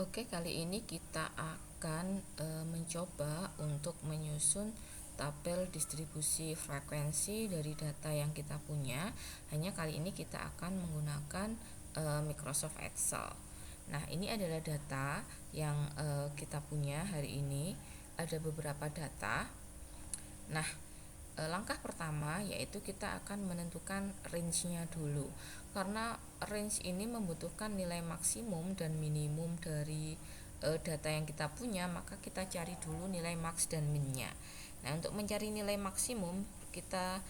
Oke, kali ini kita akan mencoba untuk menyusun tabel distribusi frekuensi dari data yang kita punya. Hanya kali ini kita akan menggunakan Microsoft Excel. Nah, ini adalah data yang kita punya hari ini. Ada beberapa data. Nah, langkah pertama yaitu kita akan menentukan range-nya dulu. Karena range ini membutuhkan nilai maksimum dan minimum dari data yang kita punya, maka kita cari dulu nilai max dan min-nya. Nah, untuk mencari nilai maksimum kita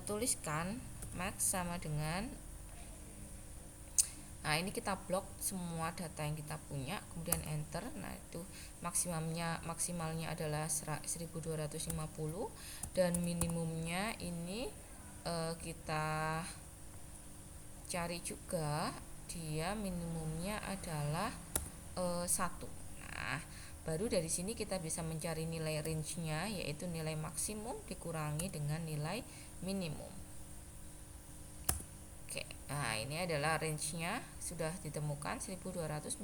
tuliskan max sama dengan, nah ini kita blok semua data yang kita punya, kemudian enter. Nah, itu maksimalnya adalah 1250 dan minimumnya ini kita cari juga, dia minimumnya adalah 1. Nah, baru dari sini kita bisa mencari nilai range-nya, yaitu nilai maksimum dikurangi dengan nilai minimum. Oke, nah ini adalah range-nya sudah ditemukan 1249.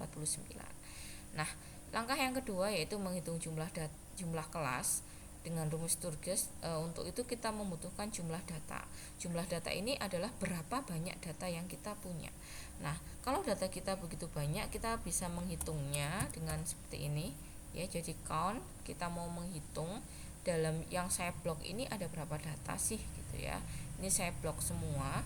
Nah, langkah yang kedua yaitu menghitung jumlah kelas dengan rumus Sturges. Untuk itu kita membutuhkan jumlah data. Jumlah data ini adalah berapa banyak data yang kita punya. Nah, kalau data kita begitu banyak, kita bisa menghitungnya dengan seperti ini ya. Jadi count, kita mau menghitung dalam yang saya blok ini ada berapa data sih gitu ya. Ini saya blok semua.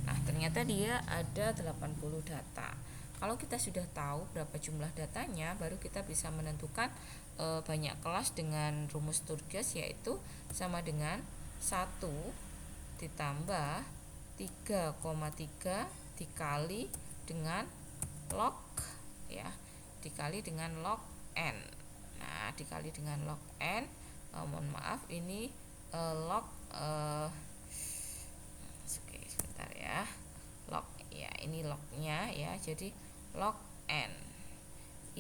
Nah, ternyata dia ada 80 data. Kalau kita sudah tahu berapa jumlah datanya, baru kita bisa menentukan banyak kelas dengan rumus Sturges, yaitu sama dengan 1 ditambah 3,3 dikali dengan log ya, dikali dengan log n. Nah, dikali dengan log n, mohon maaf ini log sebentar ya, log ya, ini lognya ya. Jadi log n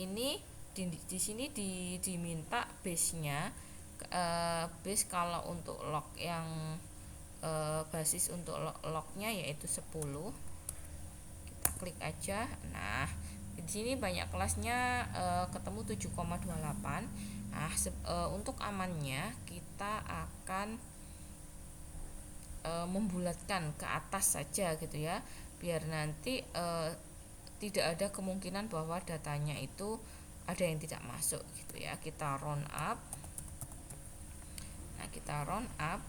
ini di sini diminta base-nya. Base kalau untuk log yang basis untuk lognya yaitu 10. Kita klik aja. Nah, di sini banyak kelasnya ketemu 7,28. Nah, untuk amannya kita akan membulatkan ke atas saja gitu ya, biar nanti tidak ada kemungkinan bahwa datanya itu ada yang tidak masuk gitu ya. Kita round up. Nah, kita round up.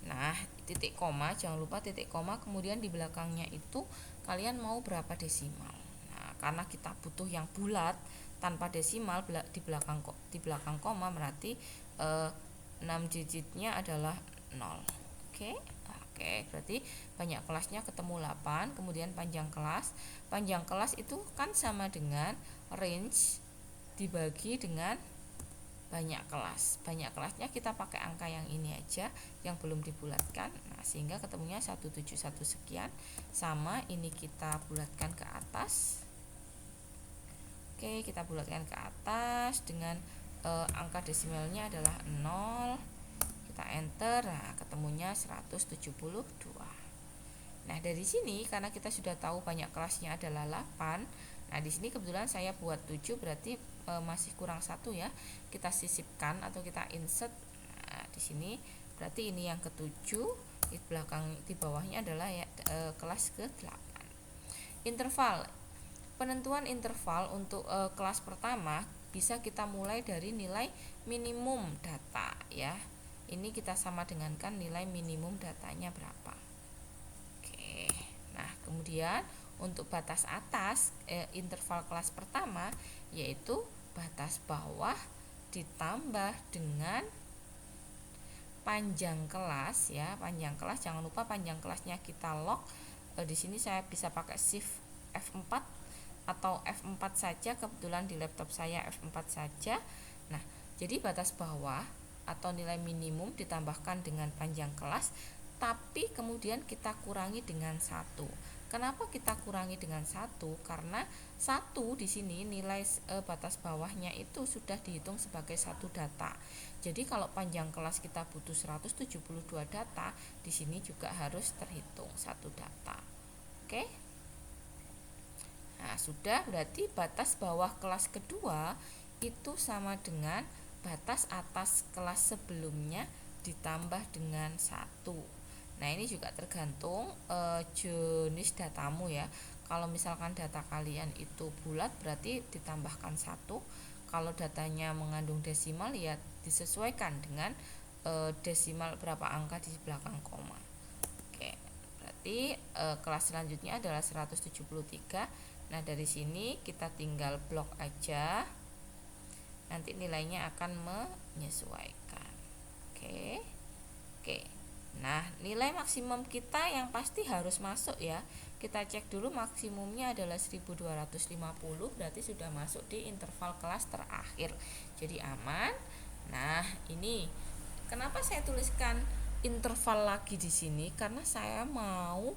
Nah, titik koma, jangan lupa titik koma, kemudian di belakangnya itu kalian mau berapa desimal. Nah, karena kita butuh yang bulat tanpa desimal di belakang koma, berarti 6 digitnya adalah 0. Oke. Oke, berarti banyak kelasnya ketemu 8. Kemudian panjang kelas itu kan sama dengan range dibagi dengan banyak kelas. Banyak kelasnya kita pakai angka yang ini aja, yang belum dibulatkan. Nah, sehingga ketemunya 171 sekian. Sama ini kita bulatkan ke atas. Oke, kita bulatkan ke atas dengan angka desimalnya adalah 0. Kita enter. Nah, ketemunya 172. Nah, dari sini karena kita sudah tahu banyak kelasnya adalah 8. Nah, di sini kebetulan saya buat 7, berarti masih kurang 1 ya. Kita sisipkan atau kita insert. Nah, di sini berarti ini yang ke-7, di bawahnya adalah ya, kelas ke-8. Interval. Penentuan interval untuk kelas pertama bisa kita mulai dari nilai minimum data ya. Ini kita sama dengankan nilai minimum datanya berapa. Nah, kemudian untuk batas atas interval kelas pertama yaitu batas bawah ditambah dengan panjang kelas ya. Panjang kelas, jangan lupa panjang kelasnya kita log. Di sini saya bisa pakai shift F4 atau F4 saja, kebetulan di laptop saya F4 saja. Nah, jadi batas bawah atau nilai minimum ditambahkan dengan panjang kelas, tapi kemudian kita kurangi dengan 1. Kenapa kita kurangi dengan 1? Karena 1 di sini nilai batas bawahnya itu sudah dihitung sebagai satu data. Jadi kalau panjang kelas kita butuh 172 data, di sini juga harus terhitung satu data. Oke? sudah, berarti batas bawah kelas kedua itu sama dengan batas atas kelas sebelumnya ditambah dengan 1. Nah, ini juga tergantung jenis datamu ya. Kalau misalkan data kalian itu bulat berarti ditambahkan 1. Kalau datanya mengandung desimal ya disesuaikan dengan desimal berapa angka di belakang koma. Oke, berarti kelas selanjutnya adalah 173. Nah, dari sini kita tinggal blok aja. Nanti nilainya akan menyesuaikan. Oke. Oke. Nah, nilai maksimum kita yang pasti harus masuk ya. Kita cek dulu, maksimumnya adalah 1250, berarti sudah masuk di interval kelas terakhir. Jadi aman. Nah, ini kenapa saya tuliskan interval lagi di sini? Karena saya mau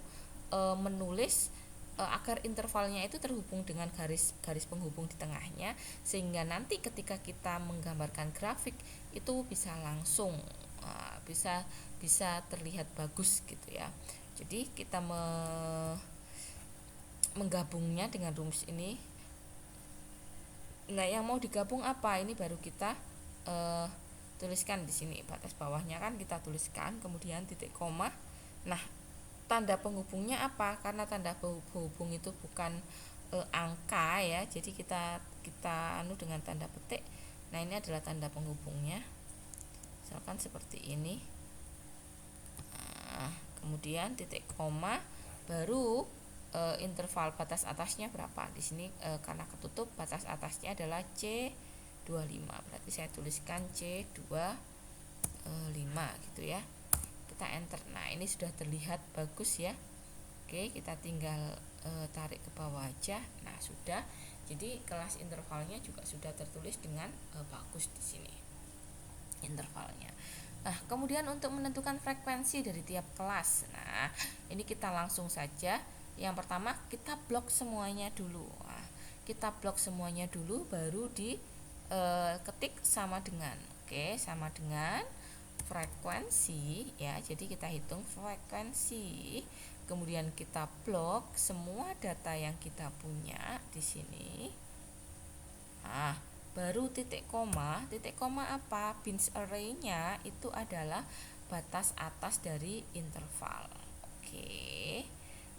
menulis agar intervalnya itu terhubung dengan garis penghubung di tengahnya, sehingga nanti ketika kita menggambarkan grafik itu bisa langsung bisa terlihat bagus gitu ya. Jadi kita menggabungnya dengan rumus ini. Nah, yang mau digabung apa? Ini baru kita tuliskan di sini. Batas bawahnya kan kita tuliskan, kemudian titik koma. Nah, tanda penghubungnya apa? Karena tanda penghubung itu bukan angka ya, jadi kita anu dengan tanda petik. Nah, ini adalah tanda penghubungnya. Misalkan seperti ini. Nah, kemudian titik koma, baru interval batas atasnya berapa? Di sini karena ketutup, batas atasnya adalah C25. Berarti saya tuliskan C25 gitu ya. Kita enter. Nah, ini sudah terlihat bagus ya. Oke, kita tinggal tarik ke bawah aja. Nah, sudah. Jadi kelas intervalnya juga sudah tertulis dengan bagus di sini intervalnya. Nah, kemudian untuk menentukan frekuensi dari tiap kelas. Nah, ini kita langsung saja. Yang pertama kita blok semuanya dulu. Nah, kita blok semuanya dulu, baru di ketik sama dengan. Oke, sama dengan frekuensi ya. Jadi kita hitung frekuensi. Kemudian kita blok semua data yang kita punya di sini. Nah, baru titik koma apa? Bins array-nya itu adalah batas atas dari interval. Oke,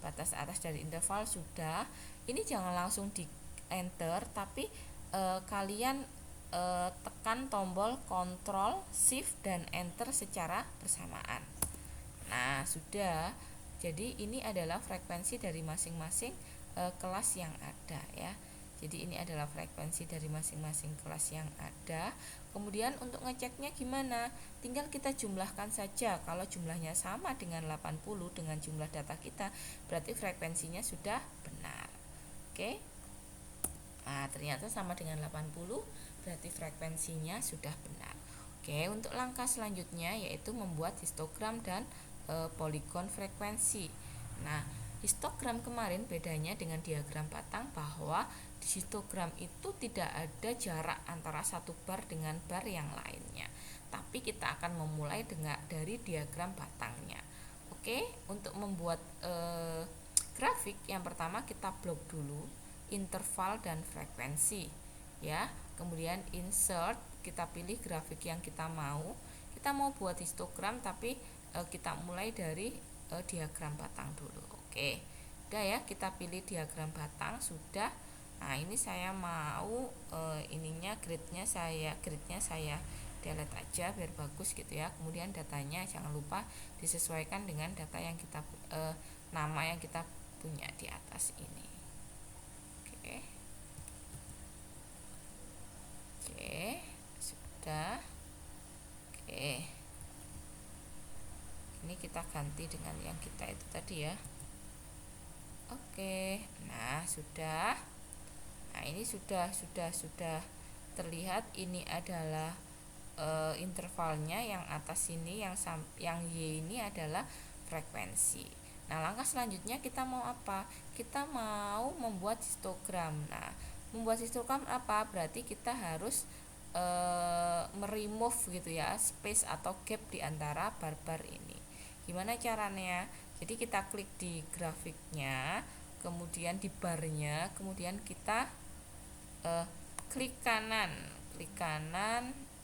batas atas dari interval sudah. Ini jangan langsung di enter, tapi kalian tekan tombol Ctrl, Shift, dan Enter secara bersamaan. Nah, sudah. Jadi ini adalah frekuensi dari masing-masing kelas yang ada ya. Jadi ini adalah frekuensi dari masing-masing kelas yang ada. Kemudian untuk ngeceknya gimana? Tinggal kita jumlahkan saja. Kalau jumlahnya sama dengan 80 dengan jumlah data kita, berarti frekuensinya sudah benar. Oke. Nah, ternyata sama dengan 80, berarti frekuensinya sudah benar. Oke, untuk langkah selanjutnya yaitu membuat histogram dan poligon frekuensi. Nah, histogram kemarin bedanya dengan diagram batang bahwa di histogram itu tidak ada jarak antara satu bar dengan bar yang lainnya. Tapi kita akan memulai dari diagram batangnya. Oke, untuk membuat grafik yang pertama kita blok dulu interval dan frekuensi ya. Kemudian insert, kita pilih grafik yang kita mau. Kita mau buat histogram tapi kita mulai dari diagram batang dulu. Oke, udah ya, kita pilih diagram batang sudah. Nah, ini saya mau gridnya saya delete aja biar bagus gitu ya. Kemudian datanya jangan lupa disesuaikan dengan data yang kita nama yang kita punya di atas ini. Oke. Oke, sudah. Oke. Ini kita ganti dengan yang kita itu tadi ya. Oke, nah sudah. Nah, ini sudah terlihat. Ini adalah intervalnya, yang atas ini yang Y ini adalah frekuensi. Nah, langkah selanjutnya kita mau apa? Kita mau membuat histogram. Nah, membuat histogram apa? Berarti kita harus meremove gitu ya, space atau gap di antara bar-bar ini. Gimana caranya? Jadi kita klik di grafiknya, kemudian di barnya, kemudian kita klik kanan.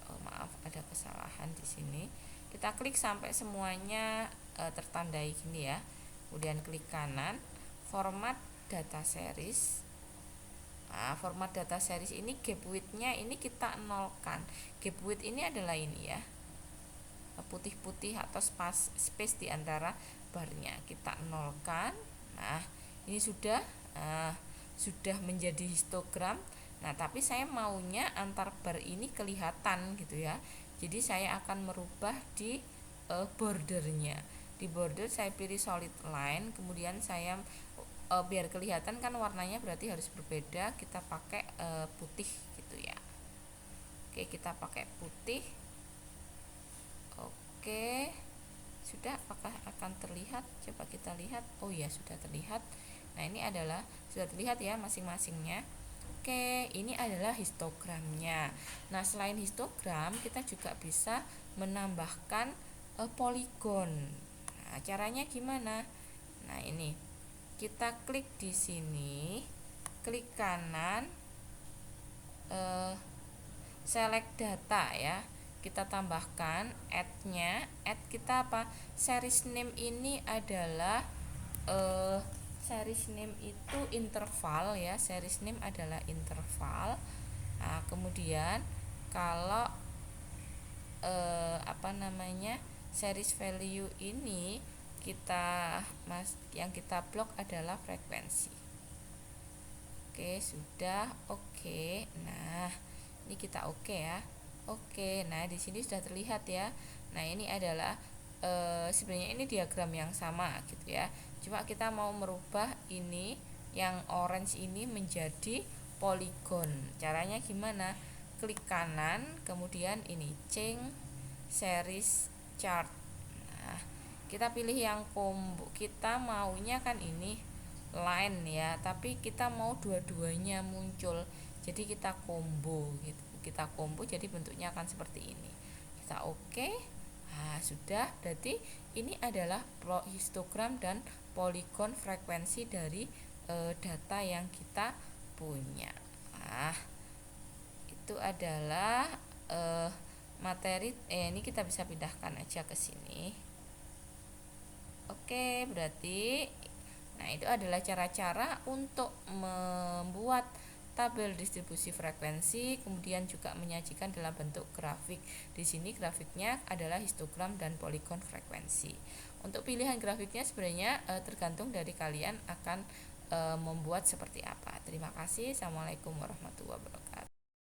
Oh, maaf, ada kesalahan di sini. Kita klik sampai semuanya tertandai gini ya. Kemudian klik kanan, format data series. Nah, format data series ini gap width-nya ini kita nolkan. Gap width ini adalah ini ya, putih-putih atau space di antara barnya kita nolkan. Nah, ini sudah menjadi histogram. Nah, tapi saya maunya antar bar ini kelihatan gitu ya. Jadi saya akan merubah di bordernya. Di border saya pilih solid line, kemudian saya biar kelihatan kan warnanya berarti harus berbeda, kita pakai putih gitu ya. Oke, kita pakai putih. Oke. Sudah, apakah akan terlihat? Coba kita lihat. Oh ya, sudah terlihat. Nah, ini adalah sudah terlihat ya masing-masingnya. Oke, ini adalah histogramnya. Nah, selain histogram, kita juga bisa menambahkan poligon. Nah, caranya gimana? Nah, ini kita klik di sini, klik kanan, select data ya. Kita tambahkan add-nya. Add kita apa? Series name ini adalah series name itu interval ya. Series name adalah interval. Nah, kemudian kalau series value ini yang kita blok adalah frekuensi. Oke, sudah. Oke. Nah, ini kita oke ya. Oke, nah di sini sudah terlihat ya. Nah, ini adalah sebenarnya ini diagram yang sama gitu ya. Cuma kita mau merubah ini yang orange ini menjadi poligon. Caranya gimana? Klik kanan, kemudian ini change series chart. Nah, kita pilih yang combo. Kita maunya kan ini line ya, tapi kita mau dua-duanya muncul. Jadi kita combo gitu. Kita combo jadi bentuknya akan seperti ini. Kita oke. Nah, sudah, berarti ini adalah histogram dan poligon frekuensi dari data yang kita punya. Nah, itu adalah materi. Ini kita bisa pindahkan aja ke sini. Oke, berarti itu adalah cara-cara untuk membuat tabel distribusi frekuensi, kemudian juga menyajikan dalam bentuk grafik. Di sini grafiknya adalah histogram dan poligon frekuensi. Untuk pilihan grafiknya sebenarnya tergantung dari kalian akan membuat seperti apa. Terima kasih. Assalamualaikum warahmatullahi wabarakatuh.